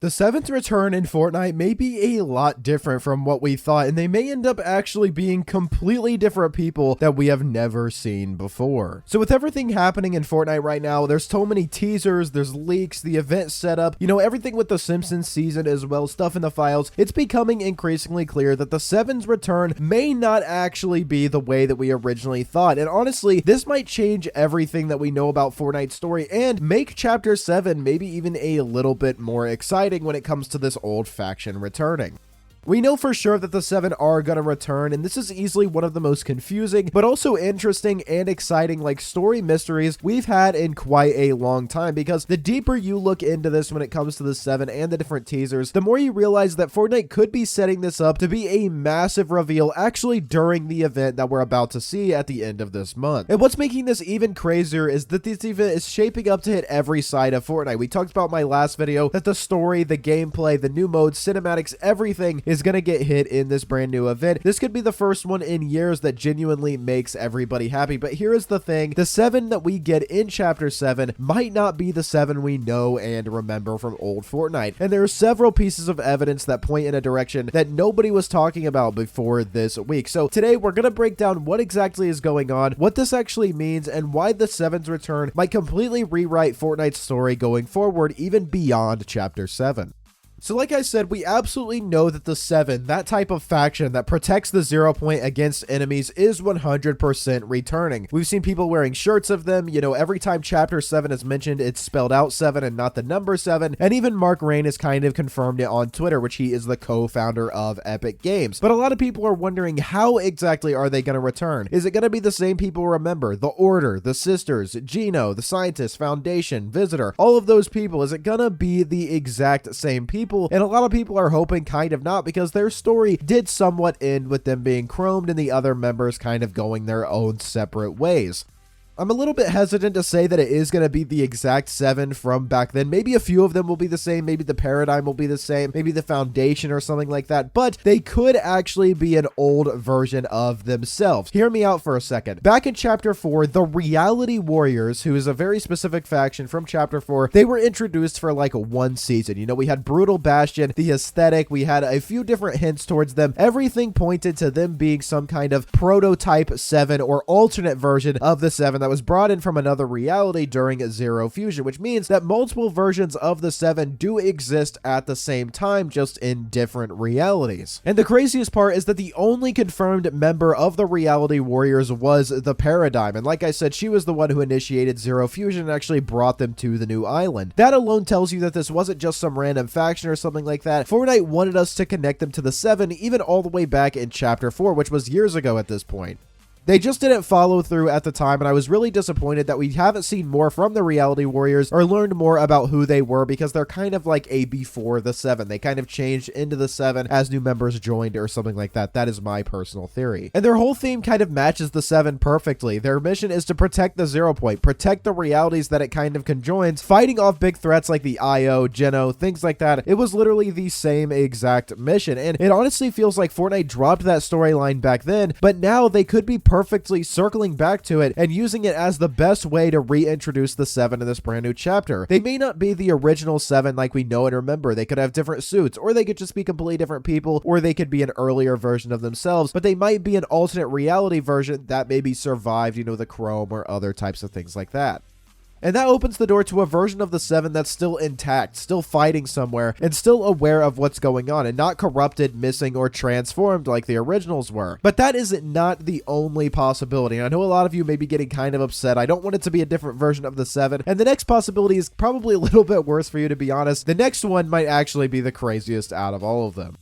The seventh return in Fortnite may be a lot different from what we thought, and they may end up actually being completely different people that we have never seen before. So with everything happening in Fortnite right now, there's so many teasers, there's leaks, the event setup, everything with the Simpsons season as well, stuff in the files, it's becoming increasingly clear that the Seven's return may not actually be the way that we originally thought. And honestly, this might change everything that we know about Fortnite's story and make Chapter 7 maybe even a little bit more exciting when it comes to this old faction returning. We know for sure that the Seven are going to return, and this is easily one of the most confusing, but also interesting and exciting story mysteries we've had in quite a long time, because the deeper you look into this when it comes to the Seven and the different teasers, the more you realize that Fortnite could be setting this up to be a massive reveal actually during the event that we're about to see at the end of this month. And what's making this even crazier is that this event is shaping up to hit every side of Fortnite. We talked about in my last video that the story, the gameplay, the new modes, cinematics, everything is going to get hit in this brand new event. This could be the first one in years that genuinely makes everybody happy. But here is the thing, the Seven that we get in Chapter 7 might not be the Seven we know and remember from old Fortnite. And there are several pieces of evidence that point in a direction that nobody was talking about before this week. So today we're going to break down what exactly is going on, what this actually means, and why the Seven's return might completely rewrite Fortnite's story going forward, even beyond Chapter 7. So like I said, we absolutely know that the Seven, that type of faction that protects the 0 point against enemies, is 100% returning. We've seen people wearing shirts of them. Every time Chapter 7 is mentioned, it's spelled out 7 and not the number 7. And even Mark Rain has kind of confirmed it on Twitter, which he is the co-founder of Epic Games. But a lot of people are wondering, how exactly are they going to return? Is it going to be the same people remember? The Order, the Sisters, Gino, the Scientist, Foundation, Visitor, all of those people. Is it going to be the exact same people? And a lot of people are hoping kind of not, because their story did somewhat end with them being chromed and the other members kind of going their own separate ways. I'm a little bit hesitant to say that it is going to be the exact Seven from back then. Maybe a few of them will be the same. Maybe the Paradigm will be the same. Maybe the Foundation or something like that. But they could actually be an old version of themselves. Hear me out for a second. Back in Chapter 4, the Reality Warriors, who is a very specific faction from Chapter 4, they were introduced for one season. We had Brutal Bastion, the aesthetic. We had a few different hints towards them. Everything pointed to them being some kind of prototype Seven or alternate version of the Seven that was brought in from another reality during Zero Fusion, which means that multiple versions of the Seven do exist at the same time, just in different realities. And the craziest part is that the only confirmed member of the Reality Warriors was the Paradigm, and like I said, she was the one who initiated Zero Fusion and actually brought them to the new island. That alone tells you that this wasn't just some random faction or something like that. Fortnite wanted us to connect them to the Seven, even all the way back in Chapter 4, which was years ago at this point. They just didn't follow through at the time, and I was really disappointed that we haven't seen more from the Reality Warriors or learned more about who they were, because they're kind of like a before the Seven. They kind of changed into the Seven as new members joined or something like that. That is my personal theory. And their whole theme kind of matches the Seven perfectly. Their mission is to protect the 0 point, protect the realities that it kind of conjoins, fighting off big threats like the IO, Geno, things like that. It was literally the same exact mission, and it honestly feels like Fortnite dropped that storyline back then, but now they could be perfectly circling back to it and using it as the best way to reintroduce the Seven in this brand new chapter. They may not be the original Seven like we know and remember. They could have different suits, or they could just be completely different people, or they could be an earlier version of themselves, but they might be an alternate reality version that maybe survived, the Chrome or other types of things like that. And that opens the door to a version of the Seven that's still intact, still fighting somewhere, and still aware of what's going on, and not corrupted, missing, or transformed like the originals were. But that is not the only possibility, and I know a lot of you may be getting kind of upset. I don't want it to be a different version of the Seven, and the next possibility is probably a little bit worse for you, to be honest. The next one might actually be the craziest out of all of them.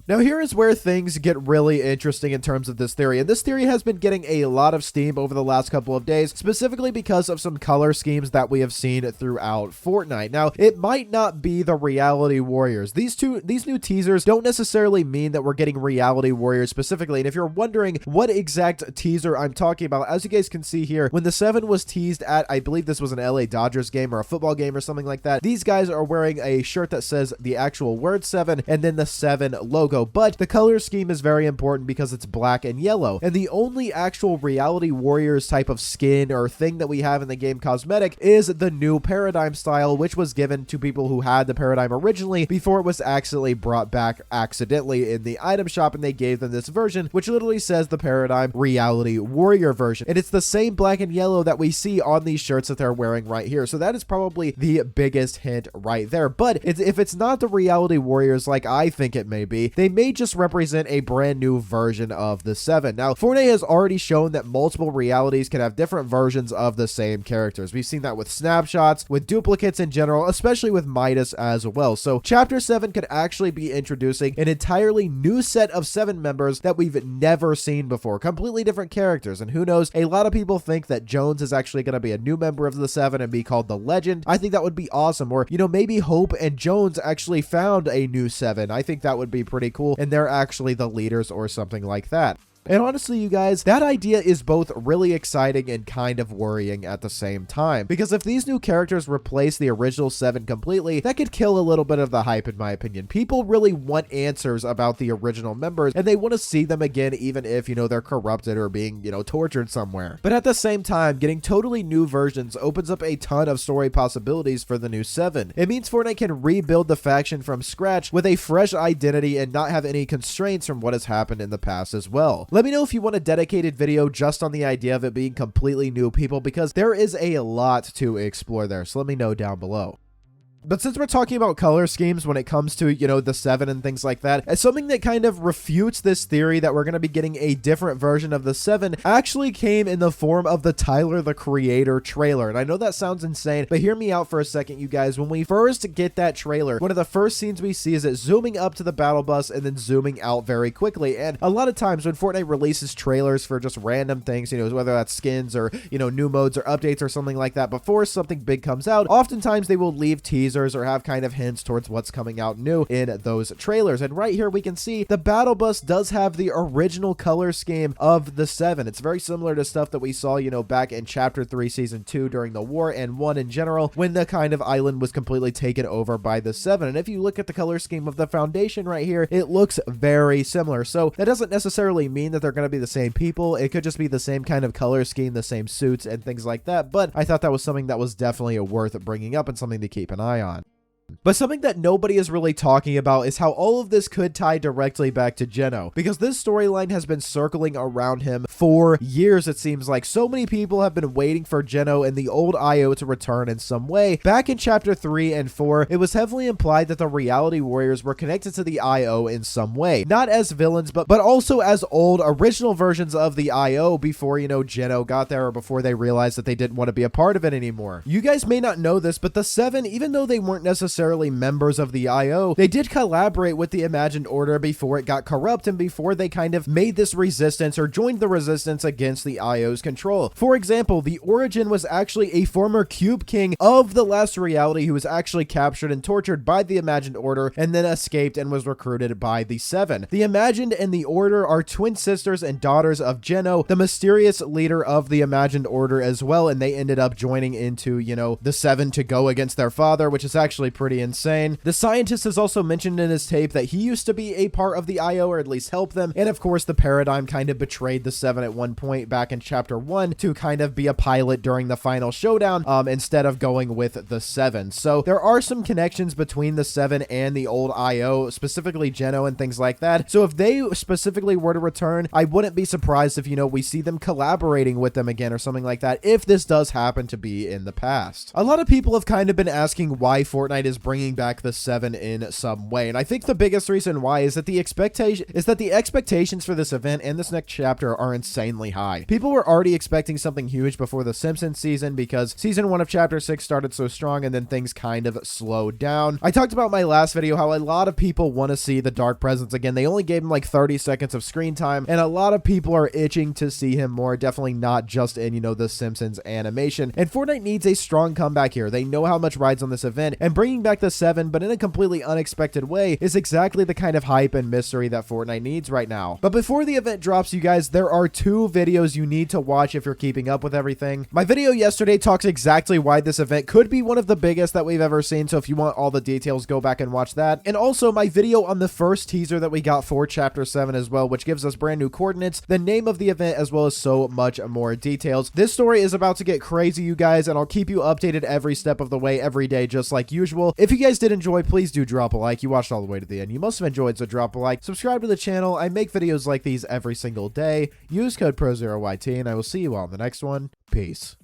Now here is where things get really interesting in terms of this theory, and this theory has been getting a lot of steam over the last couple of days, specifically because of some color schemes that we have seen throughout Fortnite. Now, it might not be the Reality Warriors. These new teasers don't necessarily mean that we're getting Reality Warriors specifically, and if you're wondering what exact teaser I'm talking about, as you guys can see here, when the Seven was teased at, I believe this was an LA Dodgers game or a football game or something like that, these guys are wearing a shirt that says the actual word Seven and then the Seven logo. logo, but the color scheme is very important because it's black and yellow. And the only actual Reality Warriors type of skin or thing that we have in the game cosmetic is the new paradigm style, which was given to people who had the paradigm originally before it was accidentally brought back accidentally in the item shop, and they gave them this version, which literally says the paradigm Reality Warrior version. And it's the same black and yellow that we see on these shirts that they're wearing right here. So that is probably the biggest hint right there. But if it's not the Reality Warriors like I think it may be, they may just represent a brand new version of the 7. Now, Fortnite has already shown that multiple realities can have different versions of the same characters. We've seen that with snapshots, with duplicates in general, especially with Midas as well. So Chapter 7 could actually be introducing an entirely new set of 7 members that we've never seen before. Completely different characters. And who knows, a lot of people think that Jones is actually going to be a new member of the 7 and be called the Legend. I think that would be awesome. Or, you know, maybe Hope and Jones actually found a new 7. I think that would be pretty cool, and they're actually the leaders or something like that. And honestly, you guys, that idea is both really exciting and kind of worrying at the same time. Because if these new characters replace the original 7 completely, that could kill a little bit of the hype, in my opinion. People really want answers about the original members, and they want to see them again, even if, you know, they're corrupted or being, you know, tortured somewhere. But at the same time, getting totally new versions opens up a ton of story possibilities for the new 7. It means Fortnite can rebuild the faction from scratch with a fresh identity and not have any constraints from what has happened in the past as well. Let me know if you want a dedicated video just on the idea of it being completely new people, because there is a lot to explore there. So let me know down below. But since we're talking about color schemes when it comes to, you know, the 7 and things like that, as something that kind of refutes this theory that we're going to be getting a different version of the 7 actually came in the form of the Tyler, the Creator trailer. And I know that sounds insane, but hear me out for a second, you guys. When we first get that trailer, one of the first scenes we see is it zooming up to the battle bus and then zooming out very quickly. And a lot of times when Fortnite releases trailers for just random things, you know, whether that's skins or, you know, new modes or updates or something like that, before something big comes out, oftentimes they will leave teasers or have kind of hints towards what's coming out new in those trailers. And right here we can see the battle bus does have the original color scheme of the 7. It's very similar to stuff that we saw, you know, back in Chapter 3 Season 2 during the war, and 1 in general, when the kind of island was completely taken over by the 7. And if you look at the color scheme of the Foundation right here, it looks very similar. So that doesn't necessarily mean that they're going to be the same people. It could just be the same kind of color scheme, the same suits and things like that. But I thought that was something that was definitely worth bringing up and something to keep an eye on. But something that nobody is really talking about is how all of this could tie directly back to Geno, because this storyline has been circling around him for years. It seems like so many people have been waiting for Geno and the old IO to return in some way. Back in Chapter 3 and 4, it was heavily implied that the Reality Warriors were connected to the IO in some way, not as villains, but also as old original versions of the IO before, you know, Geno got there, or before they realized that they didn't want to be a part of it anymore. You guys may not know this, but the 7, even though they weren't necessarily members of the IO, they did collaborate with the Imagined Order before it got corrupt and before they kind of made this resistance or joined the resistance against the IO's control. For example, the Origin was actually a former Cube King of the last reality who was actually captured and tortured by the Imagined Order and then escaped and was recruited by the 7. The Imagined and the Order are twin sisters and daughters of Geno, the mysterious leader of the Imagined Order as well, and they ended up joining into, you know, the 7 to go against their father, which is actually pretty insane. The scientist has also mentioned in his tape that he used to be a part of the IO, or at least help them, and of course the Paradigm kind of betrayed the 7 at one point back in Chapter 1 to kind of be a pilot during the final showdown instead of going with the 7. So there are some connections between the 7 and the old IO, specifically Geno and things like that. So if they specifically were to return, I wouldn't be surprised if, you know, we see them collaborating with them again or something like that, if this does happen to be in the past. A lot of people have kind of been asking why Fortnite is bringing back the 7 in some way, and I think the biggest reason why is that the expectations for this event and this next chapter are insanely high. People were already expecting something huge before the Simpsons season because season 1 of Chapter 6 started so strong and then things kind of slowed down. I talked about in my last video how a lot of people want to see the Dark Presence again. They only gave him like 30 seconds of screen time, and a lot of people are itching to see him more, definitely not just in, you know, the Simpsons animation. And Fortnite needs a strong comeback here. They know how much rides on this event, and bringing back the 7, but in a completely unexpected way, is exactly the kind of hype and mystery that Fortnite needs right now. But before the event drops, you guys, there are 2 videos you need to watch if you're keeping up with everything. My video yesterday talks exactly why this event could be one of the biggest that we've ever seen, so if you want all the details, go back and watch that. And also my video on the first teaser that we got for Chapter 7 as well, which gives us brand new coordinates, the name of the event, as well as so much more details. This story is about to get crazy, you guys, and I'll keep you updated every step of the way, every day, just like usual. If you guys did enjoy, please do drop a like. You watched all the way to the end. You must have enjoyed, so drop a like. Subscribe to the channel. I make videos like these every single day. Use code Prozero YT, and I will see you all in the next one. Peace.